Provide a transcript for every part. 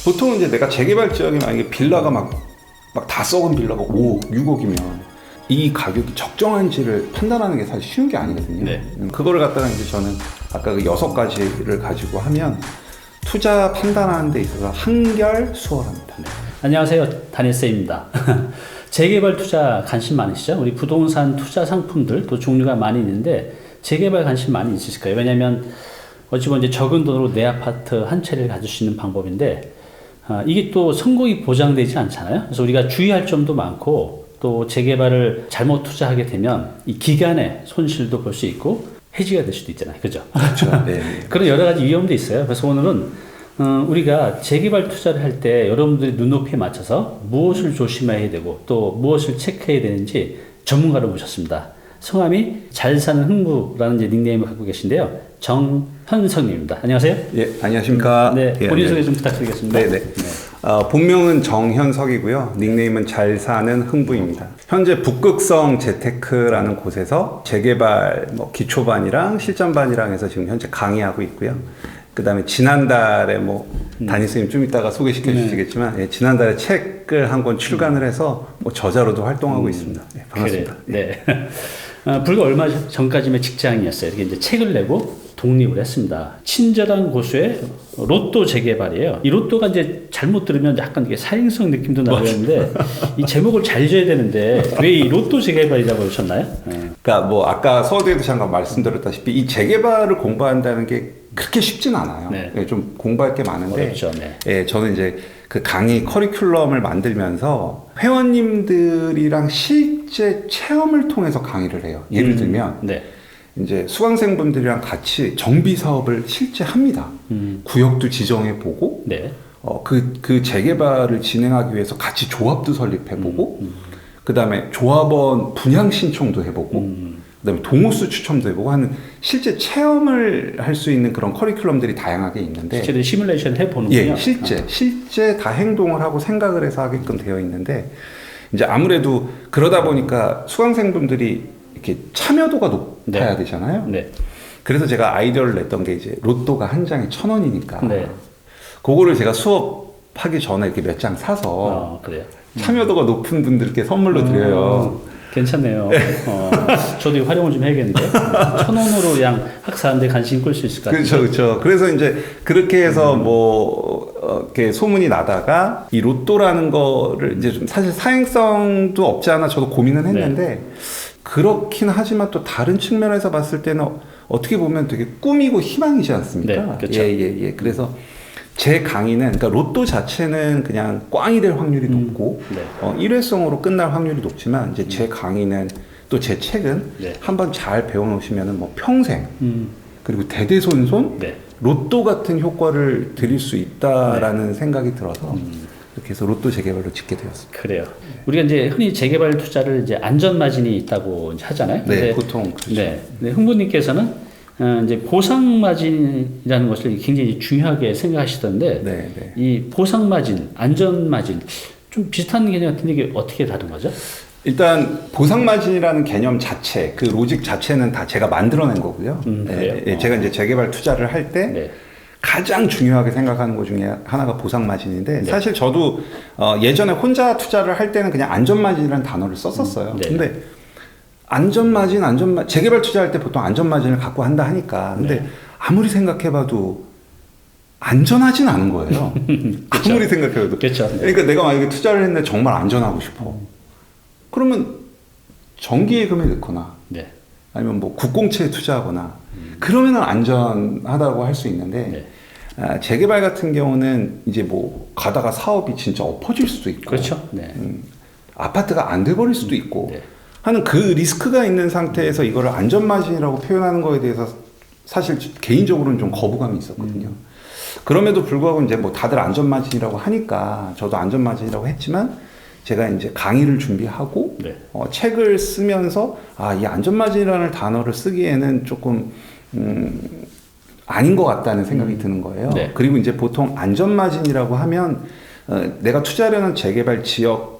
보통 이제 내가 재개발 지역에 만약에 빌라가 막 다 썩은 빌라가 5억, 6억이면 이 가격이 적정한지를 판단하는 게 사실 쉬운 게 아니거든요. 네. 그거를 갖다가 이제 저는 아까 그 6가지를 가지고 하면 투자 판단하는 데 있어서 한결 수월합니다. 네. 안녕하세요, 다니엘쌤입니다. 재개발 투자 관심 많으시죠? 우리 부동산 투자 상품들도 종류가 많이 있는데 재개발 관심 많이 있으실 거예요. 왜냐하면 어찌 보면 이제 적은 돈으로 내 아파트 한 채를 가질 수 있는 방법인데 이게 또 성공이 보장되지 않잖아요. 그래서 우리가 주의할 점도 많고 또 재개발을 잘못 투자하게 되면 이 기간의 손실도 볼 수 있고 해지가 될 수도 있잖아요. 그죠? 그렇죠. 네. 그런 여러 가지 위험도 있어요. 그래서 오늘은 우리가 재개발 투자를 할 때 여러분들이 눈높이에 맞춰서 무엇을 조심해야 되고 또 무엇을 체크해야 되는지 전문가를 모셨습니다. 성함이 잘 사는 흥부라는 이제 닉네임을 갖고 계신데요. 정현석님입니다. 안녕하세요. 예, 안녕하십니까. 네, 예, 본인 소개 좀 부탁드리겠습니다. 네네. 본명은 정현석이고요. 닉네임은 잘 사는 흥부입니다. 현재 북극성 재테크라는 곳에서 재개발 기초반이랑 실전반이랑 해서 지금 현재 강의하고 있고요. 그 다음에 지난달에 담임선생님 좀 이따가 소개시켜 주시겠지만, 예, 지난달에 책을 한 권 출간을 해서 저자로도 활동하고 있습니다. 네, 반갑습니다. 그래요. 네. 불과 얼마 전까지면 직장이었어요. 이렇게 이제 책을 내고 독립을 했습니다. 친절한 고수의 로또 재개발이에요. 이 로또가 이제 잘못 들으면 약간 이게 사행성 느낌도 나는데 이 제목을 잘 지어야 되는데 왜 이 로또 재개발이라고 하셨나요? 네. 그러니까 아까 서두에도 잠깐 말씀드렸다시피 이 재개발을 공부한다는 게 그렇게 쉽진 않아요. 네. 예, 좀 공부할 게 많은데, 어렵죠. 네. 예, 저는 이제 그 강의 커리큘럼을 만들면서 회원님들이랑 실제 체험을 통해서 강의를 해요. 예를 들면 네. 이제 수강생분들이랑 같이 정비 사업을 실제 합니다. 구역도 지정해 보고, 네. 그 재개발을 진행하기 위해서 같이 조합도 설립해 보고, 그 다음에 조합원 분양 신청도 해보고, 그다음에 동호수 추첨도 해보고 하는 실제 체험을 할 수 있는 그런 커리큘럼들이 다양하게 있는데, 실제 시뮬레이션 해보는군요. 예, 실제 다 행동을 하고 생각을 해서 하게끔 되어 있는데, 이제 아무래도 그러다 보니까 수강생분들이 이렇게 참여도가 높아야 되잖아요. 네. 그래서 제가 아이디어를 냈던 게 이제 로또가 한 장에 1,000원이니까, 네. 그거를 제가 수업하기 전에 이렇게 몇 장 사서 그래요. 참여도가 높은 분들께 선물로 드려요. 괜찮네요. 저도 이거 활용을 좀 해야겠는데. 1,000원으로 양 학사한테 관심 끌 수 있을 것 같아요. 그렇죠. 그래서 이제 그렇게 해서 이렇게 소문이 나다가 이 로또라는 거를 이제 좀 사실 사행성도 없지 않아 저도 고민은 했는데, 네. 그렇긴 하지만 또 다른 측면에서 봤을 때는 어떻게 보면 되게 꿈이고 희망이지 않습니까? 네, 그렇죠. 예. 그래서 제 강의는, 그러니까 로또 자체는 그냥 꽝이 될 확률이 높고, 네. 일회성으로 끝날 확률이 높지만, 이제 제 강의는 또 제 책은 네. 한번 잘 배워놓으시면은 평생, 그리고 대대손손 네. 로또 같은 효과를 드릴 수 있다라는 생각이 들어서 이렇게 해서 로또 재개발로 짓게 되었습니다. 그래요. 우리가 이제 흔히 재개발 투자를 이제 안전 마진이 있다고 이제 하잖아요. 네, 보통 그렇죠. 네. 흥부님께서는 이제 보상 마진이라는 것을 굉장히 중요하게 생각하시던데, 네. 이 보상 마진, 안전 마진 좀 비슷한 개념 같은데 이게 어떻게 다른 거죠? 일단 보상 마진이라는 개념 자체, 그 로직 자체는 다 제가 만들어낸 거고요. 그래요? 제가 이제 재개발 투자를 할 때 네. 가장 중요하게 생각하는 것 중에 하나가 보상 마진인데, 네. 사실 저도 예전에 혼자 투자를 할 때는 그냥 안전 마진이라는 단어를 썼었어요. 네. 근데 안전 마진, 재개발 투자할 때 보통 안전 마진을 갖고 한다 하니까, 근데 네. 아무리 생각해봐도 안전하진 않은 거예요. 그렇죠. 아무리 생각해봐도. 그렇죠. 네. 그러니까 내가 만약에 투자를 했는데 정말 안전하고 싶어. 그러면 정기예금에 넣거나, 네. 아니면 국공채에 투자하거나, 그러면은 안전하다고 할 수 있는데, 네. 재개발 같은 경우는 이제 가다가 사업이 진짜 엎어질 수도 있고, 그렇죠. 네. 아파트가 안 돼버릴 수도 있고, 네. 하는 그 리스크가 있는 상태에서 이거를 안전마진이라고 표현하는 거에 대해서 사실 개인적으로는 좀 거부감이 있었거든요. 그럼에도 불구하고 이제 다들 안전마진이라고 하니까 저도 안전마진이라고 했지만, 제가 이제 강의를 준비하고, 네. 책을 쓰면서 이 안전마진이라는 단어를 쓰기에는 조금 아닌 것 같다는 생각이 드는 거예요. 네. 그리고 이제 보통 안전마진이라고 하면 내가 투자하려는 재개발 지역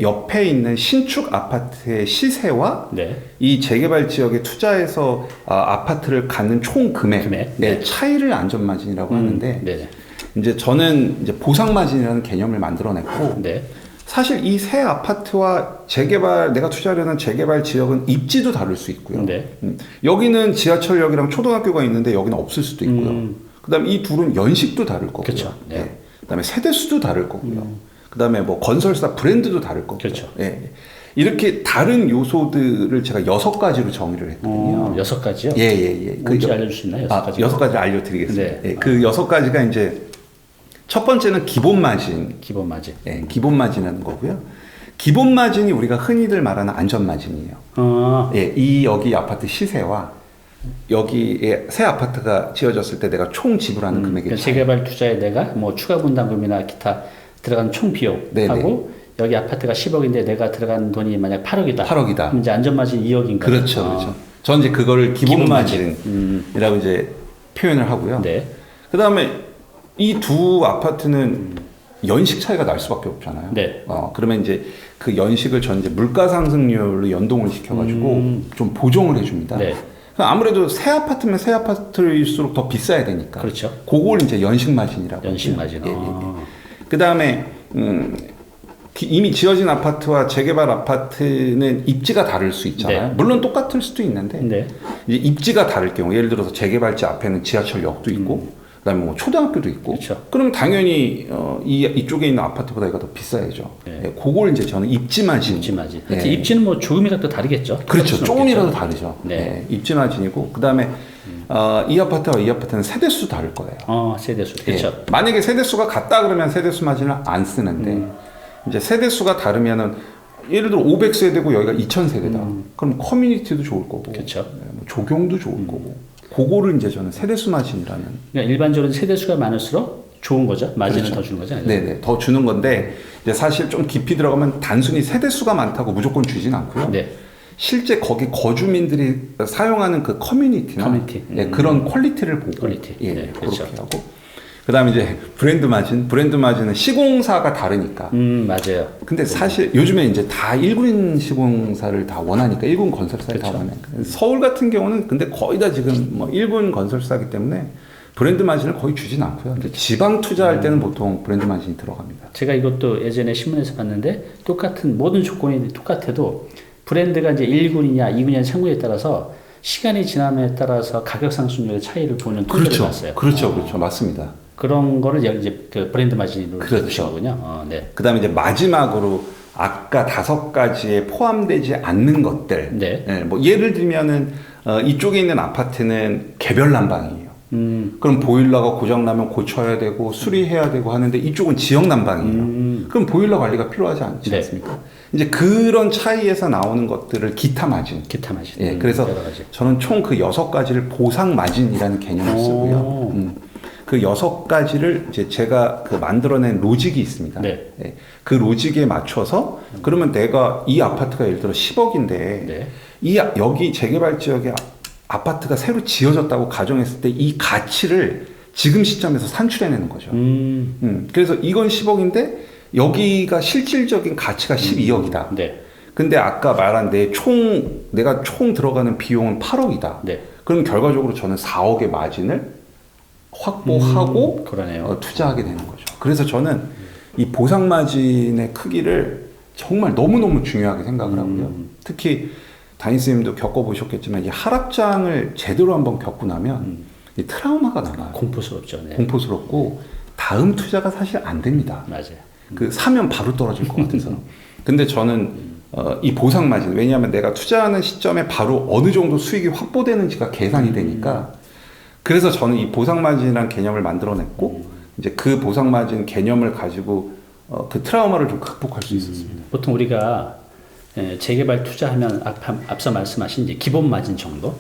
옆에 있는 신축 아파트의 시세와, 네. 이 재개발 지역에 투자해서 아파트를 갖는 총 금액, 네. 차이를 안전마진이라고 하는데, 네. 이제 저는 이제 보상마진이라는 개념을 만들어냈고 네. 사실 이 새 아파트와 재개발 내가 투자하려는 재개발 지역은 입지도 다를 수 있고요. 네. 여기는 지하철역이랑 초등학교가 있는데 여기는 없을 수도 있고요. 그다음에 이 둘은 연식도 다를 거고요. 그렇죠. 네. 예. 그다음에 세대수도 다를 거고요. 그다음에 뭐 건설사 브랜드도 다를 거고요. 그렇죠. 예. 이렇게 다른 요소들을 제가 6가지로 정의를 했거든요. 6가지요? 예. 뭔지 알려줄 수 있나요? 6가지? 6가지 알려드리겠습니다. 네. 예. 그 6가지가 이제 첫 번째는 기본 마진. 기본 마진. 예, 기본 마진이라는 거고요. 기본 마진이 우리가 흔히들 말하는 안전 마진이에요. 예, 이 여기 아파트 시세와 여기에 새 아파트가 지어졌을 때 내가 총 지불하는 금액의 그러니까 차이. 재개발 투자에 내가 뭐 추가 분담금이나 기타 들어간 총 비용하고 여기 아파트가 10억인데 내가 들어간 돈이 만약 8억이다. 8억이다. 그럼 이제 안전 마진 2억인 거죠. 그렇죠, 그렇죠. 저는 이제 그거를 기본 마진이라고 이제 표현을 하고요. 네. 그 다음에 이 두 아파트는 연식 차이가 날 수밖에 없잖아요. 네. 그러면 이제 그 연식을 전 이제 물가 상승률로 연동을 시켜가지고 좀 보정을 해줍니다. 네. 아무래도 새 아파트면 새 아파트일수록 더 비싸야 되니까. 그렇죠. 그걸 이제 연식 마진이라고. 연식 마진. 그 다음에 이미 지어진 아파트와 재개발 아파트는 입지가 다를 수 있잖아요. 네. 물론 똑같을 수도 있는데 네. 이제 입지가 다를 경우, 예를 들어서 재개발지 앞에는 지하철역도 있고. 그다음에 뭐 초등학교도 있고, 그렇죠. 그럼 당연히 이쪽에 있는 아파트보다 이거 더 비싸야죠. 네. 예, 그걸 이제 저는 입지 마진. 입지 마진. 예. 입지는 뭐 조금이라도 또 다르겠죠. 그렇죠. 조금이라도 다르죠. 네. 예, 입지 마진이고, 그다음에 이 아파트와 이 아파트는 세대수 다를 거예요. 세대수. 그렇죠. 예, 만약에 세대수가 같다 그러면 세대수 마진을 안 쓰는데 이제 세대수가 다르면은 예를 들어 500세대고 여기가 2000세대다. 그럼 커뮤니티도 좋을 거고, 그렇죠. 예, 뭐 조경도 좋을 거고. 그거를 이제 저는 세대수 마진이라는. 그러니까 일반적으로 세대수가 많을수록 좋은 거죠. 마진을 그렇죠. 더 주는 거죠. 네네, 더 주는 건데 이제 사실 좀 깊이 들어가면 단순히 세대수가 많다고 무조건 주진 않고요. 네. 실제 거기 거주민들이 사용하는 그 커뮤니티나 예, 그런 퀄리티를 보고 퀄리티. 예, 네, 그렇게 그렇죠. 하고 그다음에 이제 브랜드 마진은 시공사가 다르니까. 맞아요. 근데 사실 요즘에 이제 다 1군 시공사를 다 원하니까 1군 건설사를 다 그렇죠. 원하니까 서울 같은 경우는 근데 거의 다 지금 뭐 1군 건설사이기 때문에 브랜드 마진을 거의 주진 않고요. 근데 지방 투자할 때는 보통 브랜드 마진이 들어갑니다. 제가 이것도 예전에 신문에서 봤는데 똑같은 모든 조건이 똑같아도 브랜드가 이제 1군이냐 2군이냐 3군에 따라서 시간이 지남에 따라서 가격 상승률의 차이를 보는 통계를 봤어요. 그렇죠. 맞습니다. 그런 거를 여기 이제 그 브랜드 마진으로 그렇죠. 보시는군요. 네. 그다음에 이제 마지막으로 아까 5가지에 포함되지 않는 것들. 네. 예, 뭐 예를 들면은 이쪽에 있는 아파트는 개별 난방이에요. 그럼 보일러가 고장 나면 고쳐야 되고 수리해야 되고 하는데 이쪽은 지역 난방이에요. 그럼 보일러 관리가 필요하지 않지 네. 않습니까? 이제 그런 차이에서 나오는 것들을 기타 마진. 기타 마진. 예, 그래서 여러 가지. 저는 총 그 6가지를 보상 마진이라는 개념을 쓰고요. 그 6가지를 이제 제가 그 만들어낸 로직이 있습니다. 네. 예, 그 로직에 맞춰서 그러면 내가 이 아파트가 예를 들어 10억인데 네. 여기 재개발 지역에 아파트가 새로 지어졌다고 가정했을 때 이 가치를 지금 시점에서 산출해내는 거죠. 그래서 이건 10억인데 여기가 실질적인 가치가 12억이다. 네. 근데 아까 말한 내가 총 들어가는 비용은 8억이다. 네. 그럼 결과적으로 저는 4억의 마진을 확보하고 그러네요. 투자하게 되는 거죠. 그래서 저는 이 보상 마진의 크기를 정말 너무너무 중요하게 생각을 하고요. 특히 담임쌤도 겪어보셨겠지만 이 하락장을 제대로 한번 겪고 나면 이 트라우마가 남아요. 공포스럽죠. 네. 공포스럽고 다음 투자가 사실 안 됩니다. 맞아요. 그 사면 바로 떨어질 것 같아서. 근데 저는 이 보상 마진, 왜냐하면 내가 투자하는 시점에 바로 어느 정도 수익이 확보되는지가 계산이 되니까 그래서 저는 이 보상 마진이라는 개념을 만들어냈고 이제 그 보상 마진 개념을 가지고 그 트라우마를 좀 극복할 수 있었습니다. 보통 우리가 재개발 투자하면 앞서 말씀하신 이제 기본 마진 정도,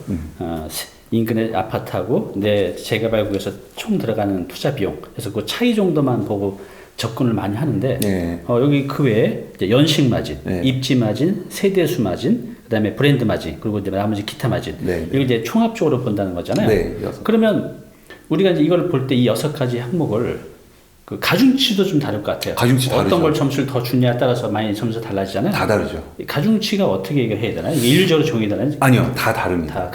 인근의 아파트하고 내 재개발구에서 총 들어가는 투자 비용, 그래서 그 차이 정도만 보고 접근을 많이 하는데 네. 여기 그 외에 이제 연식 마진, 네. 입지 마진, 세대수 마진, 그다음에 브랜드 마진, 그리고 이제 나머지 기타 마진, 네. 이걸 이제 총합적으로 본다는 거잖아요. 네, 그러면 우리가 이제 이걸 볼 때 이 6가지 항목을 그 가중치도 좀 다를 것 같아요. 가중치 어떤 다르죠. 걸 점수를 더 주냐에 따라서 많이 점수가 달라지잖아요. 다 다르죠. 이 가중치가 어떻게 이거 해야 되나요? 이게 일률적으로 정의되나요? 아니요, 다 다릅니다.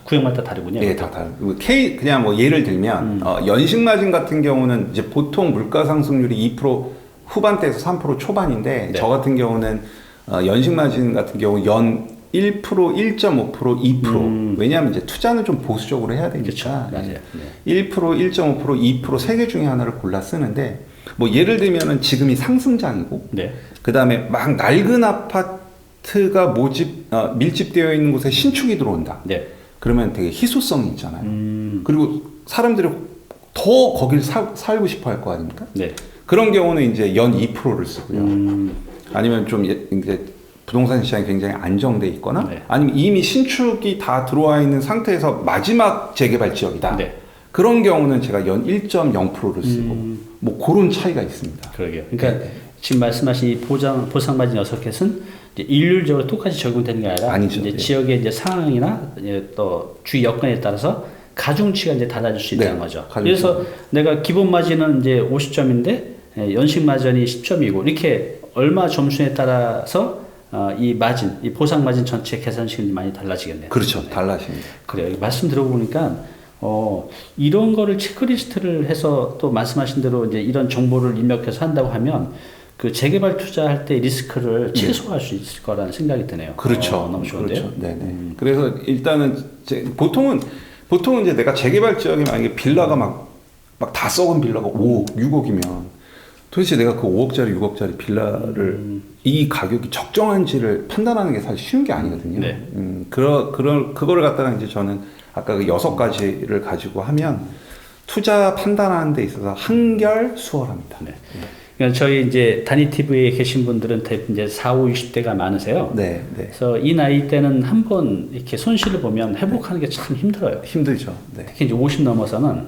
구역마다 다르군요. 예, 다 다른. 그냥 뭐 예를 들면 연식 마진 같은 경우는 이제 보통 물가 상승률이 2% 후반대에서 3% 초반인데 네. 저 같은 경우는 연식 마진 같은 경우 연 1%, 1.5%, 2%. 왜냐하면 이제 투자는 좀 보수적으로 해야 되니까. 그렇죠. 맞아요. 네. 1%, 1.5%, 2% 세 개 중에 하나를 골라 쓰는데 뭐 예를 들면은 지금이 상승장이고 네. 그다음에 막 낡은 아파트가 밀집되어 있는 곳에 신축이 들어온다. 네. 그러면 되게 희소성이 있잖아요. 그리고 사람들이 더 거길 살고 싶어 할 거 아닙니까? 네. 그런 경우는 이제 연 2%를 쓰고요. 아니면 좀 이제 부동산 시장이 굉장히 안정돼 있거나 네. 아니면 이미 신축이 다 들어와 있는 상태에서 마지막 재개발 지역이다. 네. 그런 경우는 제가 연 1.0%를 쓰고 뭐 그런 차이가 있습니다. 그러게요. 그러니까 지금 말씀하신 이 보상마진 6개는 이제 일률적으로 똑같이 적용되는 게 아니라 아니죠. 이제 예. 지역의 이제 상황이나 이제 또 주위 여건에 따라서 가중치가 이제 달라질 수 있다는 네, 거죠. 가중치. 그래서 내가 기본 마진은 이제 50점인데 연식 마진이 10점이고 이렇게 얼마 점수에 따라서 이 마진, 이 보상 마진 전체 계산식이 많이 달라지겠네요. 그렇죠. 달라집니다. 그래요. 말씀 들어보니까 이런 거를 체크리스트를 해서 또 말씀하신 대로 이제 이런 정보를 입력해서 한다고 하면 그 재개발 투자할 때 리스크를 최소화할 수 있을 거라는 생각이 드네요. 그렇죠. 너무 좋은데요. 그렇죠. 네네. 그래서 일단은 보통은 이제 내가 재개발 지역에 만약에 빌라가 막 다 썩은 빌라가 5억, 6억이면 도대체 내가 그 5억짜리, 6억짜리 빌라를 이 가격이 적정한지를 판단하는 게 사실 쉬운 게 아니거든요. 네. 그거를 갖다가 이제 저는 아까 그 6가지를 가지고 하면 투자 판단하는 데 있어서 한결 수월합니다. 네. 그러니까 저희 이제 단위 TV에 계신 분들은 대부분 이제 4, 5, 60대가 많으세요. 네, 네. 그래서 이 나이 때는 한번 이렇게 손실을 보면 회복하는 게 참 힘들어요. 힘들죠. 네. 특히 이제 50 넘어서는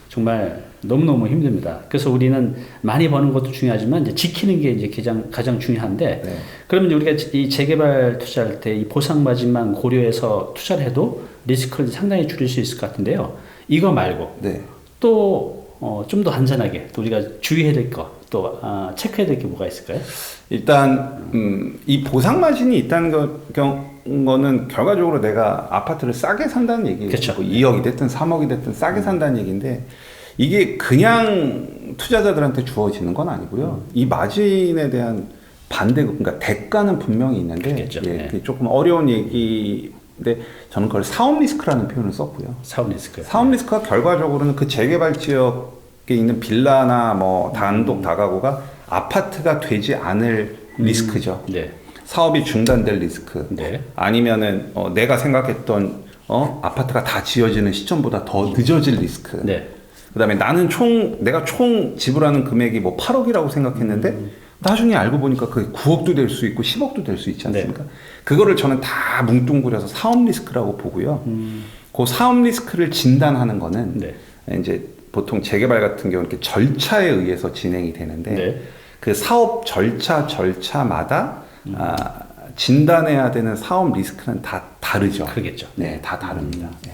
정말 너무너무 힘듭니다. 그래서 우리는 많이 버는 것도 중요하지만 이제 지키는 게 이제 가장 중요한데 네. 그러면 이제 우리가 이 재개발 투자할 때 이 보상 마진만 고려해서 투자를 해도 리스크를 상당히 줄일 수 있을 것 같은데요. 이거 말고 네. 또 좀 더 안전하게 또 우리가 주의해야 될 거, 또 체크해야 될 게 뭐가 있을까요? 일단 이 보상 마진이 있다는 거는 결과적으로 내가 아파트를 싸게 산다는 얘기고 그렇죠. 2억이 됐든 3억이 됐든 싸게 산다는 얘기인데 이게 그냥 투자자들한테 주어지는 건 아니고요. 이 마진에 대한 그러니까 대가는 분명히 있는데 그렇겠죠. 예, 네. 그게 조금 어려운 얘기인데 저는 그걸 사업 리스크라는 표현을 썼고요. 사업 리스크. 사업 리스크가 결과적으로는 그 재개발 지역에 있는 빌라나 뭐 단독 다가구가 아파트가 되지 않을 리스크죠. 네. 사업이 중단될 리스크. 네. 아니면은 내가 생각했던 아파트가 다 지어지는 시점보다 더 늦어질 리스크. 네. 그다음에 내가 총 지불하는 금액이 뭐 8억이라고 생각했는데 나중에 알고 보니까 그게 9억도 될 수 있고 10억도 될 수 있지 않습니까? 그거를 저는 다 뭉뚱그려서 사업 리스크라고 보고요. 그 사업 리스크를 진단하는 거는 네. 이제 보통 재개발 같은 경우는 이렇게 절차에 의해서 진행이 되는데 네. 그 사업 절차마다 진단해야 되는 사업 리스크는 다 다르죠. 그러겠죠. 네, 다 다릅니다. 네.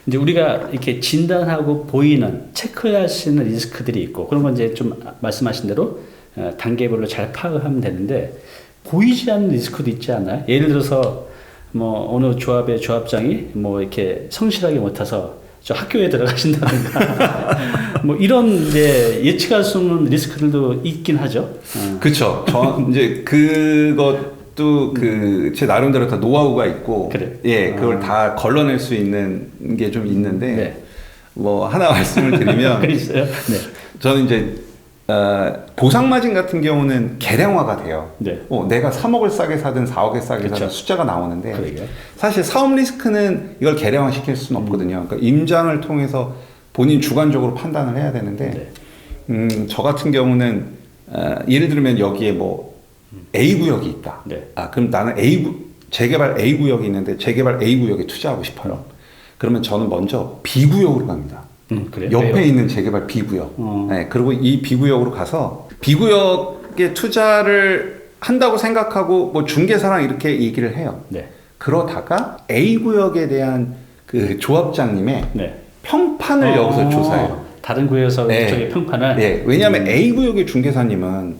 이제 우리가 이렇게 진단하고 보이는 체크할 수 있는 리스크들이 있고 그런 건 이제 좀 말씀하신 대로 단계별로 잘 파악을 하면 되는데 보이지 않는 리스크도 있지 않나요? 예를 들어서 뭐 어느 조합의 조합장이 뭐 이렇게 성실하게 못해서 저 학교에 들어가신다든가 뭐 이런 이제 예측할 수 없는 리스크들도 있긴 하죠. 그렇죠. 저 이제 그것도 제 나름대로 다 노하우가 있고, 그래. 예, 그걸 다 걸러낼 수 있는 게 좀 있는데, 네. 뭐 하나 말씀을 드리면, 그랬어요. 네. 저는 이제 보상 마진 같은 경우는 계량화가 돼요. 네. 내가 3억을 싸게 사든 4억에 싸게 그쵸. 사든 숫자가 나오는데 그러게요. 사실 사업 리스크는 이걸 계량화 시킬 수는 없거든요. 그러니까 임장을 통해서 본인 주관적으로 판단을 해야 되는데 저 같은 경우는 예를 들면 여기에 뭐 A 구역이 있다. 네. 그럼 나는 재개발 A 구역이 있는데 재개발 A 구역에 투자하고 싶어요. 그러면 저는 먼저 B 구역으로 갑니다. 그래요? 옆에 왜요? 있는 재개발 B구역. 네, 그리고 이 B구역으로 가서 B구역에 투자를 한다고 생각하고 뭐 중개사랑 이렇게 얘기를 해요. 네. 그러다가 A구역에 대한 그 조합장님의 네. 평판을 여기서 조사해요. 다른 구에서 네. 이쪽에 평판을. 예, 왜냐하면 A 구역의 중개사님은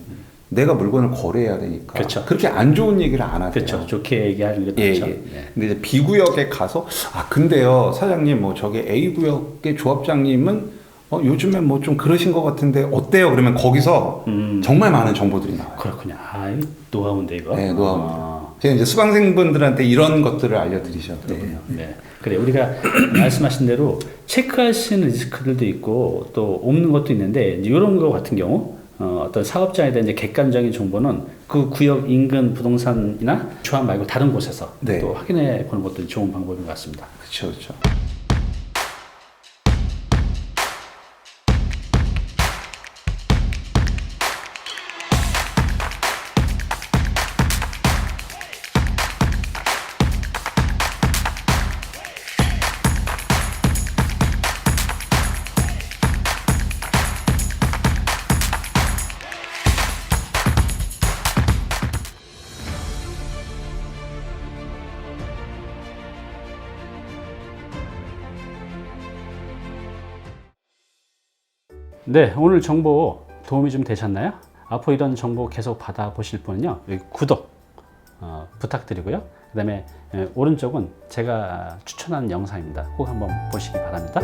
내가 물건을 거래해야 되니까 그렇죠. 그렇게 안 좋은 얘기를 안 하세요. 그렇죠. 좋게 얘기하는 게 예, 맞죠. 예. 네. 근데 이제 B 구역에 가서 근데요 사장님 뭐 저기 A 구역의 조합장님은 요즘에 뭐 좀 그러신 것 같은데 어때요? 그러면 거기서 정말 많은 정보들이 나와요. 그렇군요. 이 노하우인데 이거. 네, 노하우. 제가 이제 수강생분들한테 이런 것들을 알려드리죠. 그렇군요. 네. 그래 우리가 말씀하신 대로 체크할 수 있는 리스크들도 있고 또 없는 것도 있는데 이제 이런 거 같은 경우 어떤 사업자에 대한 이제 객관적인 정보는 그 구역 인근 부동산이나 조합 말고 다른 곳에서 네. 또 확인해 보는 것도 좋은 방법인 것 같습니다. 그렇죠, 그렇죠. 네, 오늘 정보 도움이 좀 되셨나요? 앞으로 이런 정보 계속 받아보실 분은요, 여기 구독 부탁드리고요. 그 다음에 오른쪽은 제가 추천한 영상입니다. 꼭 한번 보시기 바랍니다.